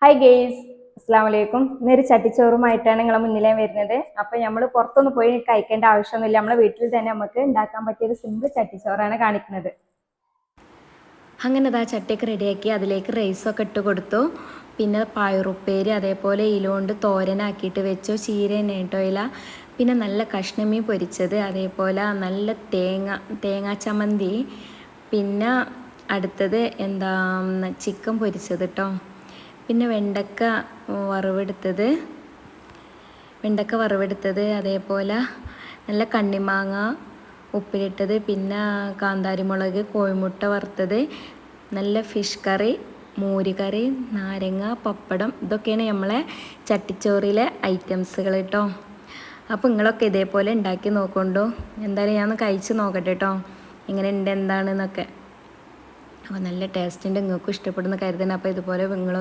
Hi guys, അസ്സാം വലൈക്കും. ഇന്നൊരു ചട്ടിച്ചോറുമായിട്ടാണ് നിങ്ങളെ മുന്നിലേ വരുന്നത്. അപ്പോൾ നമ്മൾ പുറത്തൊന്നും പോയി കഴിക്കേണ്ട ആവശ്യമൊന്നുമില്ല. നമ്മളെ വീട്ടിൽ തന്നെ നമുക്ക് ഉണ്ടാക്കാൻ പറ്റിയൊരു സിമ്പിൾ ചട്ടിച്ചോറാണ് കാണിക്കുന്നത്. അങ്ങനെ അതാ ചട്ടിയൊക്കെ റെഡിയാക്കി അതിലേക്ക് റൈസൊക്കെ ഇട്ട് കൊടുത്തു. പിന്നെ പയറുപ്പേരി, അതേപോലെ ഇല കൊണ്ട് തോരനാക്കിയിട്ട് വെച്ചു. ചീര തന്നെ കേട്ടോ ഇല. പിന്നെ നല്ല കഷ്ണമീൻ പൊരിച്ചത്, അതേപോലെ നല്ല തേങ്ങാ ചമ്മന്തി. പിന്നെ അടുത്തത് ചിക്കൻ പൊരിച്ചത് കേട്ടോ. പിന്നെ വെണ്ടക്ക വറവെടുത്തത്, അതേപോലെ നല്ല കണ്ണിമാങ്ങ ഉപ്പിലിട്ടത്, പിന്നെ കാന്താരിമുളക്, കോഴിമുട്ട വറുത്തത്, നല്ല ഫിഷ് കറി, മോര് കറി, നാരങ്ങ, പപ്പടം. ഇതൊക്കെയാണ് നമ്മളെ ചട്ടിച്ചോറിലെ ഐറ്റംസുകൾ കേട്ടോ. അപ്പോൾ നിങ്ങളൊക്കെ ഇതേപോലെ ഉണ്ടാക്കി നോക്കൊണ്ടോ. എന്തായാലും ഞാൻ ഒന്ന് കഴിച്ച് നോക്കട്ടെ കേട്ടോ, ഇങ്ങനെ ഉണ്ട് എന്താണെന്നൊക്കെ. അപ്പോൾ നല്ല ടേസ്റ്റ് ഉണ്ട്, നിങ്ങൾക്കും ഇഷ്ടപ്പെടുന്ന കരുതണം. അപ്പോൾ ഇതുപോലെ നിങ്ങൾ